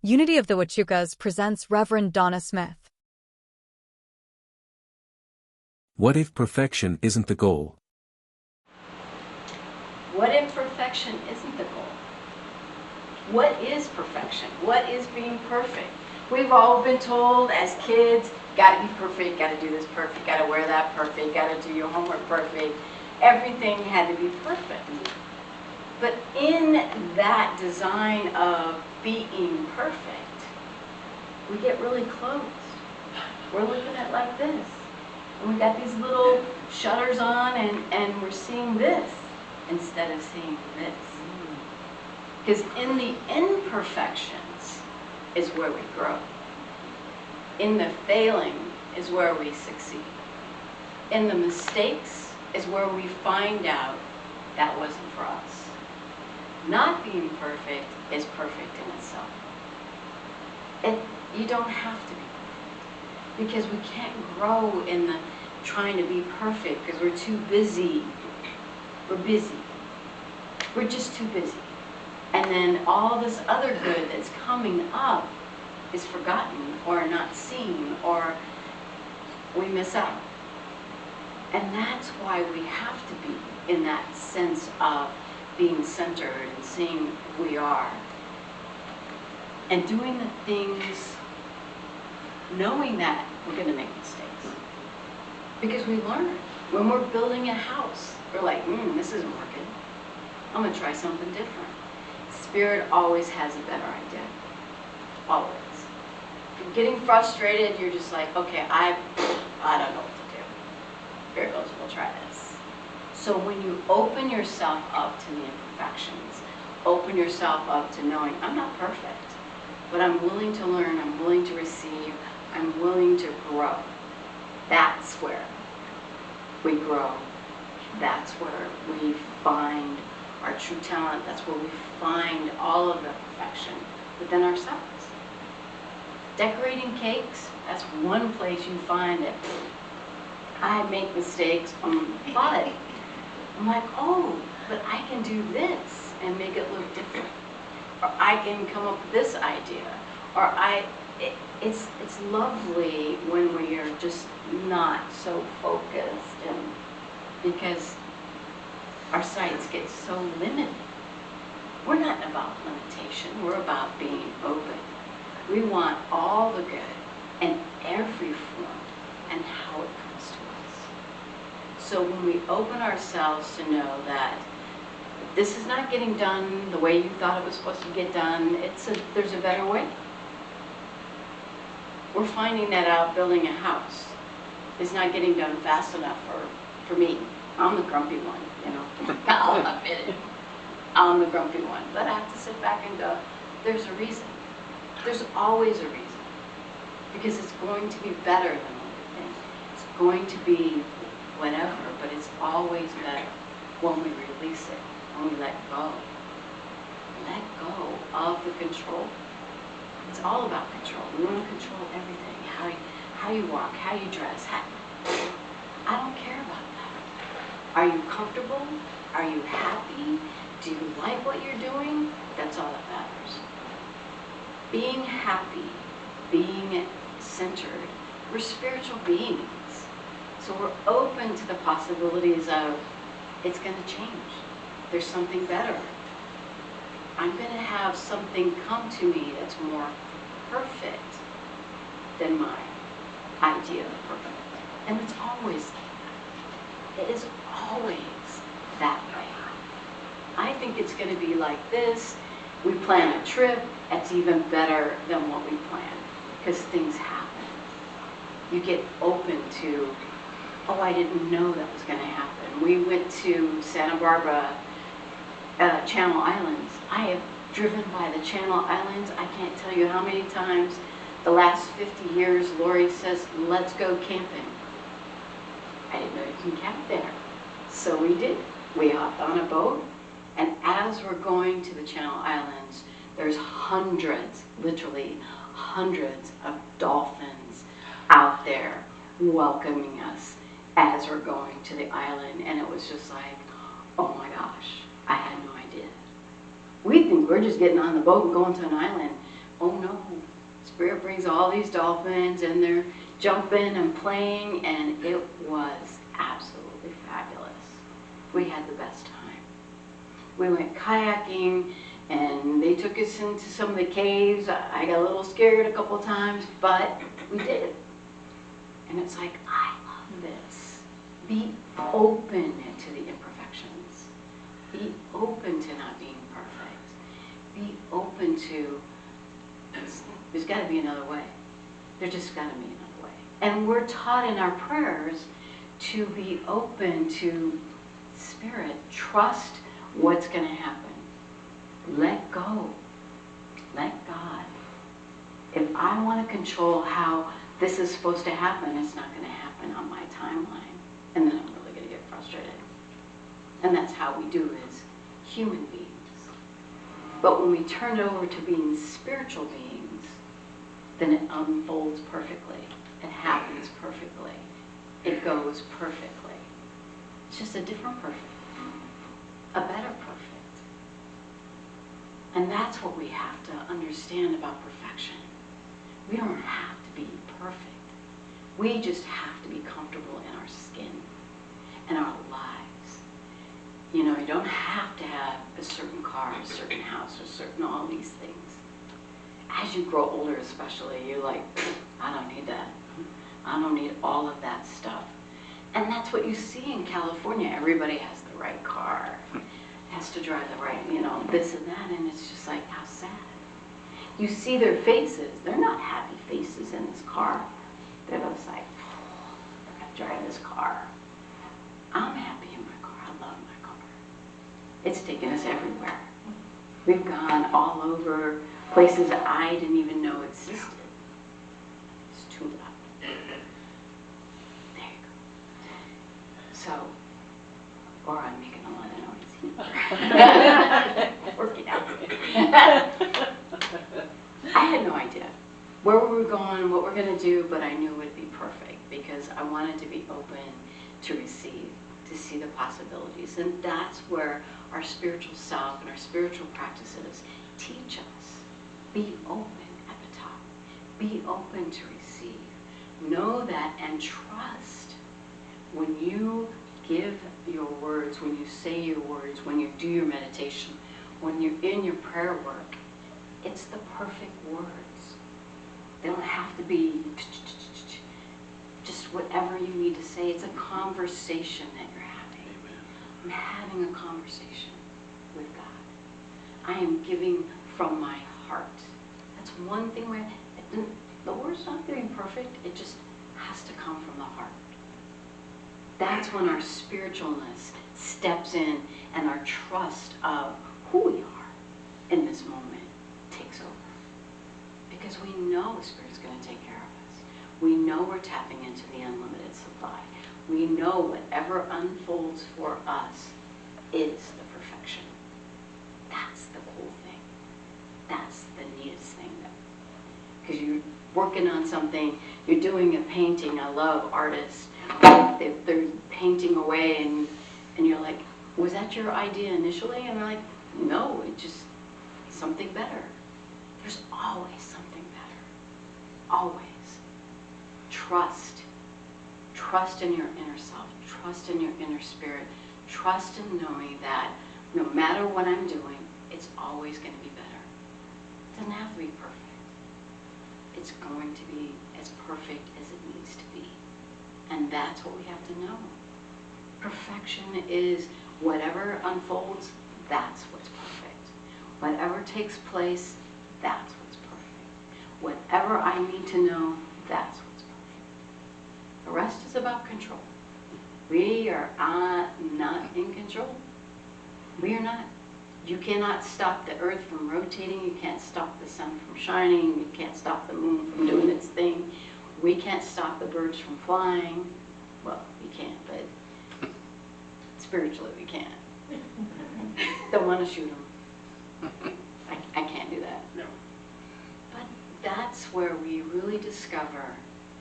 Unity of the Huachucas presents Reverend Donna Smith. What if perfection isn't the goal? What if perfection isn't the goal? What is perfection? What is being perfect? We've all been told as kids, gotta be perfect, gotta do this perfect, gotta wear that perfect, gotta do your homework perfect. Everything had to be perfect. But in that design of being perfect, we get really close. We're looking at like this. And we got these little shutters on and we're seeing this instead of seeing this. Because in the imperfections is where we grow. In the failing is where we succeed. In the mistakes is where we find out that wasn't for us. Not being perfect is perfect in itself. And you don't have to be perfect because we can't grow in the trying to be perfect because we're too busy. We're busy. We're just too busy. And then all this other good that's coming up is forgotten or not seen or we miss out. And that's why we have to be in that sense of being centered and seeing who we are and doing the things knowing that we're going to make mistakes because we learn. When we're building a house, we're like, this isn't working. I'm going to try something different. Spirit always has a better idea. Always. If you're getting frustrated, you're just like, okay, I don't know what to do. Here goes, we'll try this. So when you open yourself up to the imperfections, open yourself up to knowing I'm not perfect, but I'm willing to learn, I'm willing to receive, I'm willing to grow. That's where we grow. That's where we find our true talent. That's where we find all of the perfection within ourselves. Decorating cakes, that's one place you find it. I make mistakes, but I'm like, oh, but I can do this and make it look different. Or I can come up with this idea. Or it's lovely when we are just not so focused and because our sights get so limited. We're not about limitation, we're about being open. We want all the good in every form and how it comes to us. So when we open ourselves to know that this is not getting done the way you thought it was supposed to get done, there's a better way. We're finding that out building a house. It's not getting done fast enough for me. I'm the grumpy one, I'll admit it. I'm the grumpy one. But I have to sit back and go, there's a reason. There's always a reason. Because it's going to be better than what we think. It's going to be whatever, but it's always better when we release it, when we let go. Let go of the control. It's all about control. We want to control everything. How you walk, how you dress. I don't care about that. Are you comfortable? Are you happy? Do you like what you're doing? That's all that matters. Being happy, being centered, we're spiritual beings. So we're open to the possibilities of it's going to change. There's something better. I'm going to have something come to me that's more perfect than my idea of perfect. And it's always like that. It is always that way. I think it's going to be like this. We plan a trip, it's even better than what we planned because things happen. You get open to, oh, I didn't know that was going to happen. We went to Santa Barbara, Channel Islands. I have driven by the Channel Islands. I can't tell you how many times the last 50 years Lori says, let's go camping. I didn't know you can camp there. So we did. We hopped on a boat. And as we're going to the Channel Islands, there's hundreds, literally hundreds of dolphins out there welcoming us as we're going to the island. And it was just like, oh my gosh, I had no idea. We think we're just getting on the boat and going to an island, oh no, Spirit brings all these dolphins and they're jumping and playing, and it was absolutely fabulous. We had the best time. We went kayaking and they took us into some of the caves. I got a little scared a couple of times, but we did it. And it's like, I love this. Be open to the imperfections. Be open to not being perfect. Be open to, there's got to be another way. There's just got to be another way. And we're taught in our prayers to be open to Spirit. Trust what's going to happen. Let go. Let God. If I want to control how this is supposed to happen, it's not going to happen on my timeline. And then I'm really going to get frustrated. And that's how we do as human beings. But when we turn it over to being spiritual beings, then it unfolds perfectly. It happens perfectly. It goes perfectly. It's just a different perfect. A better perfect. And that's what we have to understand about perfection. We don't have to be perfect. We just have to be comfortable in our skin and our lives. You know, you don't have to have a certain car, a certain house, or certain all these things. As you grow older especially, you're like, I don't need that. I don't need all of that stuff. And that's what you see in California. Everybody has the right car, has to drive the right, you know, this and that, and it's just like, how sad. You see their faces. They're not happy faces in this car. They're just like, I gotta drive this car. I'm happy in my car. I love my car. It's taken us everywhere. We've gone all over places that I didn't even know existed. It's too loud. There you go. So, or I'm making a lot of noise. Working out. I had no idea where we were going, what we're going to do, but I knew it would be perfect because I wanted to be open to receive, to see the possibilities. And that's where our spiritual self and our spiritual practices teach us. Be open at the top. Be open to receive. Know that and trust. When you give your words, when you say your words, when you do your meditation, when you're in your prayer work, it's the perfect words. They don't have to be just whatever you need to say. It's a conversation that you're having. I'm having a conversation with God. I am giving from my heart. That's one thing where the word's not getting perfect. It just has to come from the heart. That's when our spiritualness steps in and our trust of who we are in this moment takes over. Because we know the Spirit's going to take care of us. We know we're tapping into the unlimited supply. We know whatever unfolds for us is the perfection. That's the cool thing. That's the neatest thing. Because you're working on something, you're doing a painting. I love artists. They're painting away and you're like, was that your idea initially? And they're like, no, it's just something better. There's always something better. Always. Trust. Trust in your inner self. Trust in your inner spirit. Trust in knowing that no matter what I'm doing, it's always going to be better. It doesn't have to be perfect. It's going to be as perfect as it needs to be. And that's what we have to know. Perfection is whatever unfolds, that's what's perfect. Whatever takes place, that's what's perfect. Whatever I need to know, that's what's perfect. The rest is about control. We are not in control. We are not. You cannot stop the earth from rotating. You can't stop the sun from shining. You can't stop the moon from doing its thing. We can't stop the birds from flying. Well, we can, but spiritually we can. Don't want to shoot them. I can't do that. No. But that's where we really discover,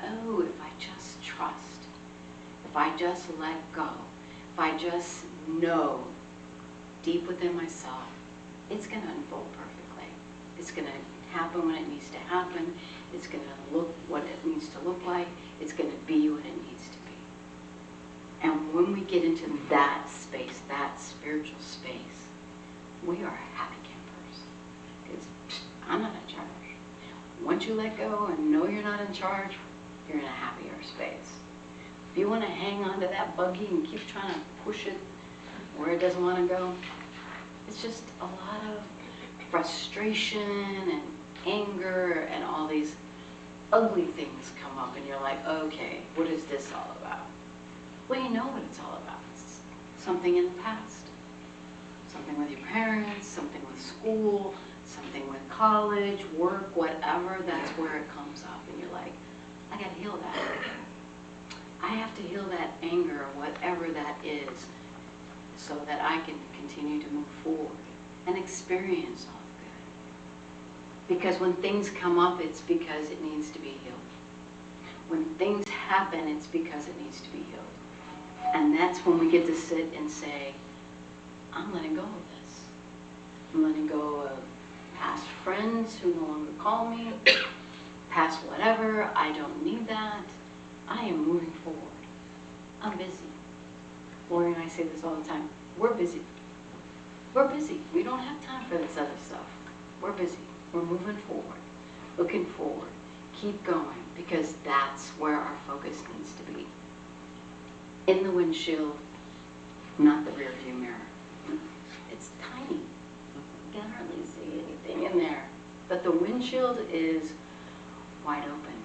oh, if I just trust, if I just let go, if I just know deep within myself, it's going to unfold perfectly. It's going to happen when it needs to happen. It's going to look what it needs to look like. It's going to be what it needs to be. And when we get into that space, that spiritual space, we are happy campers. It's, I'm not in charge. Once you let go and know you're not in charge, you're in a happier space. If you want to hang on to that buggy and keep trying to push it where it doesn't want to go, it's just a lot of frustration and anger and all these ugly things come up and you're like, okay, what is this all about? Well, you know what it's all about. It's something in the past. Something with your parents, something with school, something with college, work, whatever, that's where it comes up. And you're like, I gotta heal that. I have to heal that anger or whatever that is so that I can continue to move forward and experience all good. Because when things come up, it's because it needs to be healed. When things happen, it's because it needs to be healed. And that's when we get to sit and say, I'm letting go of this. I'm letting go of past friends who no longer call me, past whatever. I don't need that. I am moving forward. I'm busy. Lori and I say this all the time. We're busy. We're busy. We don't have time for this other stuff. We're busy. We're moving forward, looking forward. Keep going, because that's where our focus needs to be. In the windshield, not the rear view mirror. It's tiny. You can hardly see anything in there. But the windshield is wide open.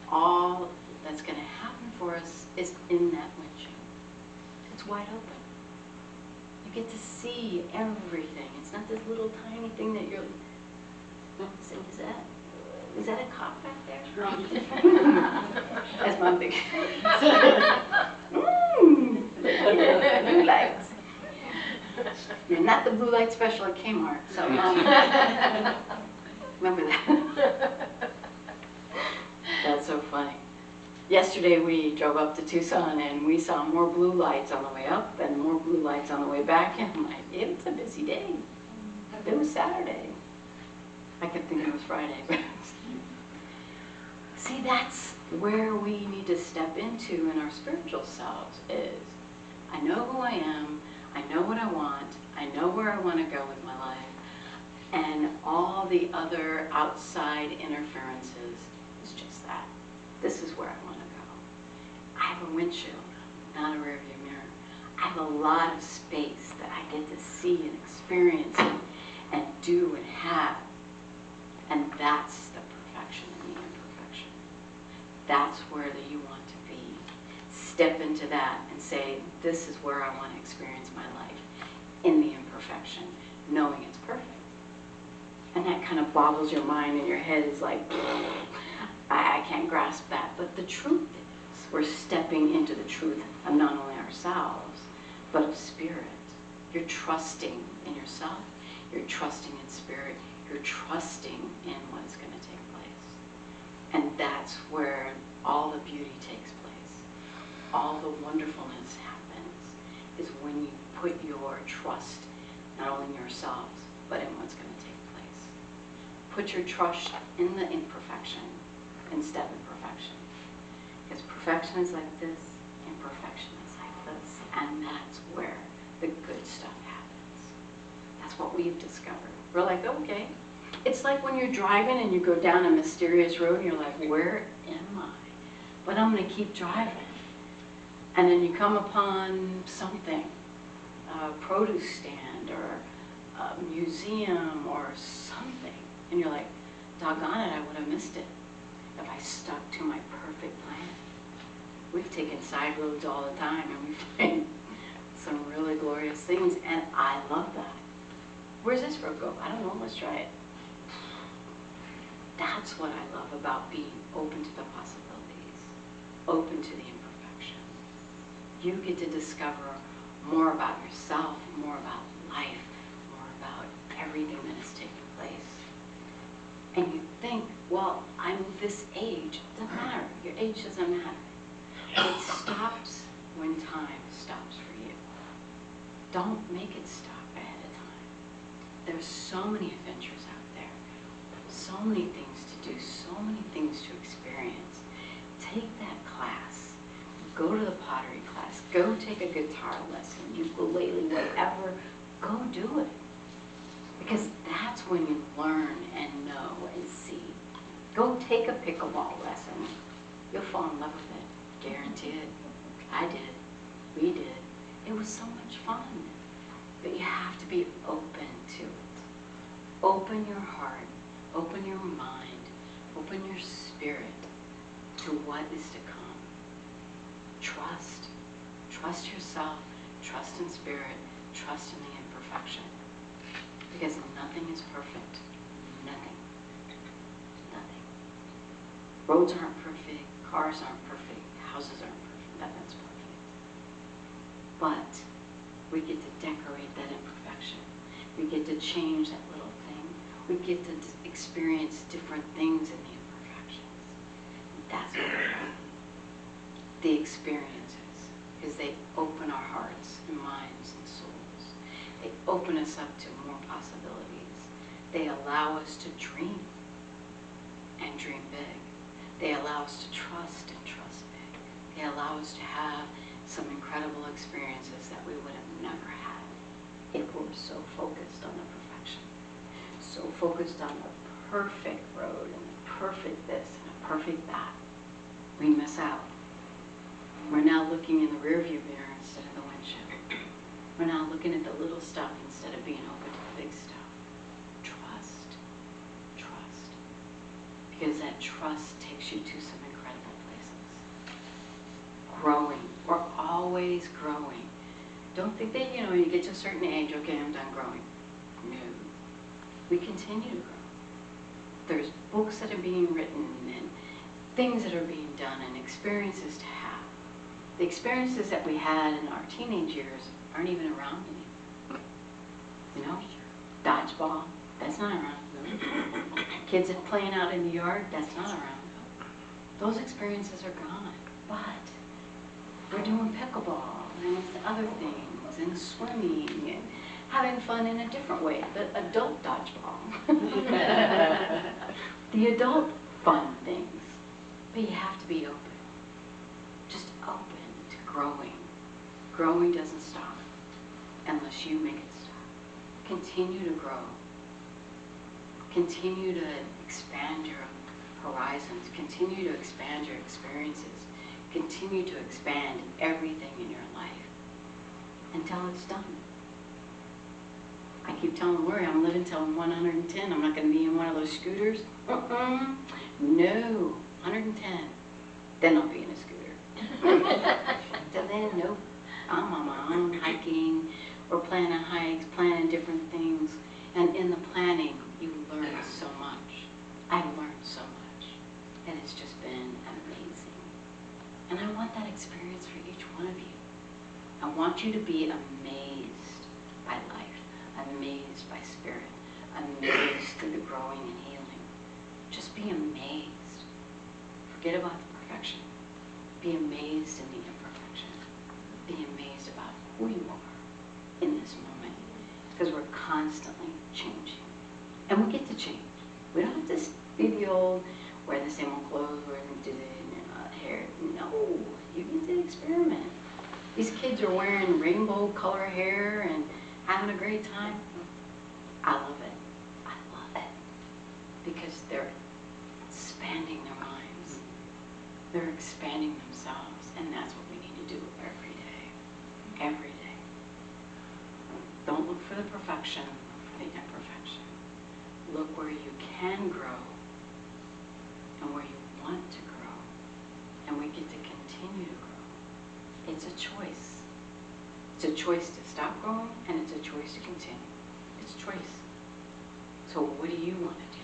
All that's going to happen for us is in that windshield. It's wide open. You get to see everything. It's not this little tiny thing that you're... Is that a cop back there? That's my big... Blue lights. You're not the blue light special at Kmart, so remember that. That's so funny. Yesterday we drove up to Tucson and we saw more blue lights on the way up and more blue lights on the way back, and I'm like, it's a busy day. It was Saturday. I kept thinking it was Friday. See, that's where we need to step into in our spiritual selves is, I know who I am, I know what I want, I know where I want to go with my life, and all the other outside interferences is just that. This is where I want to go. I have a windshield, not a rear view mirror. I have a lot of space that I get to see and experience and do and have. And that's the perfection and the imperfection. That's where you want to be. Step into that and say, this is where I want to experience my life, in the imperfection, knowing it's perfect. And that kind of boggles your mind and your head is like, I can't grasp that. But the truth is, we're stepping into the truth of not only ourselves, but of spirit. You're trusting in yourself. You're trusting in spirit. You're trusting in what is going to take place. And that's where all the beauty takes place. All the wonderfulness happens is when you put your trust not only in yourselves, but in what's going to take place. Put your trust in the imperfection instead of perfection. Because perfection is like this, imperfection is like this, and that's where the good stuff happens. That's what we've discovered. We're like, okay. It's like when you're driving and you go down a mysterious road and you're like, where am I? But I'm going to keep driving. And then you come upon something, a produce stand or a museum or something. And you're like, doggone it, I would have missed it if I stuck to my perfect plan. We've taken side roads all the time and we find some really glorious things, and I love that. Where's this road go? I don't know, let's try it. That's what I love about being open to the possibilities, open to the imperfection. You get to discover more about yourself, more about life, more about everything that is taking place. And you think, well, I'm this age. It doesn't matter. Your age doesn't matter. It stops when time stops for you. Don't make it stop ahead of time. There's so many adventures out there, so many things to do, so many things to experience. Take that class. Go to the pottery class. Go take a guitar lesson, ukulele, whatever. Go do it. Because that's when you learn and know and see. Go take a pickleball lesson. You'll fall in love with it. Guaranteed. I did. We did. It was so much fun. But you have to be open to it. Open your heart. Open your mind. Open your spirit to what is to come. Trust. Trust yourself. Trust in spirit. Trust in the imperfection. Because nothing is perfect. Nothing. Nothing. Roads aren't perfect. Cars aren't perfect. Houses aren't perfect. Nothing's perfect. But we get to decorate that imperfection. We get to change that little thing. We get to experience different things in the imperfections. That's what we're about. The experiences, because they open our hearts and minds and souls. They open us up to more possibilities. They allow us to dream and dream big. They allow us to trust and trust big. They allow us to have some incredible experiences that we would have never had if we were so focused on the perfection, so focused on the perfect road and the perfect this and the perfect that. We miss out. We're now looking in the rearview mirror instead of the windshield. We're now looking at the little stuff instead of being open to the big stuff. Trust. Trust. Because that trust takes you to some incredible places. Growing. We're always growing. Don't think that, you get to a certain age, okay, I'm done growing. No. We continue to grow. There's books that are being written and things that are being done and experiences to have. The experiences that we had in our teenage years aren't even around anymore. Dodgeball, that's not around. Kids that playing out in the yard, that's not around. Those experiences are gone. But we're doing pickleball and other things and swimming and having fun in a different way, the adult dodgeball. The adult fun things. But you have to be open. Just open to growing. Growing doesn't stop unless you make it stop. Continue to grow. Continue to expand your horizons. Continue to expand your experiences. Continue to expand everything in your life until it's done. I keep telling Lori I'm living till I'm 110. I'm not going to be in one of those scooters. No, 110. Then I'll be in a scooter. Till then, nope. I'm on my own hiking or planning hikes, planning different things. And in the planning, you learn so much. I've learned so much. And it's just been amazing. And I want that experience for each one of you. I want you to be amazed by life, amazed by spirit, amazed through the growing and healing. Just be amazed. Forget about the perfection. Be amazed in the imperfection. Be amazed about who you are in this moment. Because we're constantly changing. And we get to change. We don't have to be the old, wear the same old clothes, wear the hair. No, you get to experiment. These kids are wearing rainbow color hair and having a great time. I love it. I love it. Because they're expanding their minds. They're expanding themselves. And that's what we need to do every day. Every day. Don't look for the perfection, look for the imperfection. Look where you can grow and where you want to grow. And we get to continue to grow. It's a choice. It's a choice to stop growing and it's a choice to continue. It's a choice. So what do you want to do?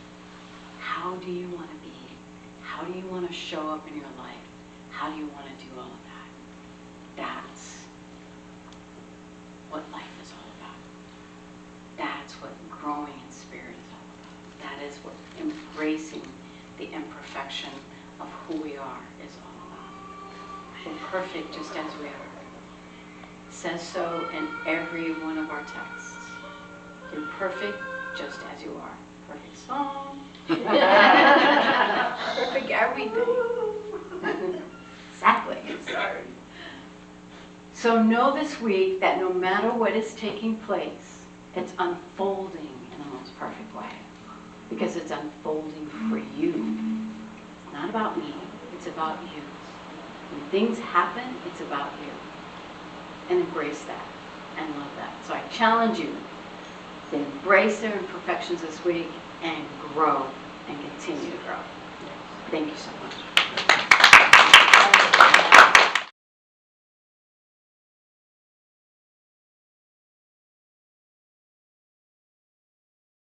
How do you want to be? How do you want to show up in your life? How do you want to do all of that? That's what life is all about. That's what growing in spirit is all about. That is what embracing the imperfection of who we are is all about. We're perfect just as we are. It says so in every one of our texts. You're perfect just as you are. Perfect song. Perfect everything. Exactly. Sorry. So know this week that no matter what is taking place, it's unfolding in the most perfect way. Because it's unfolding for you. It's not about me, it's about you. When things happen, it's about you. And embrace that and love that. So I challenge you to embrace their imperfections this week and grow and continue to grow. Thank you so much.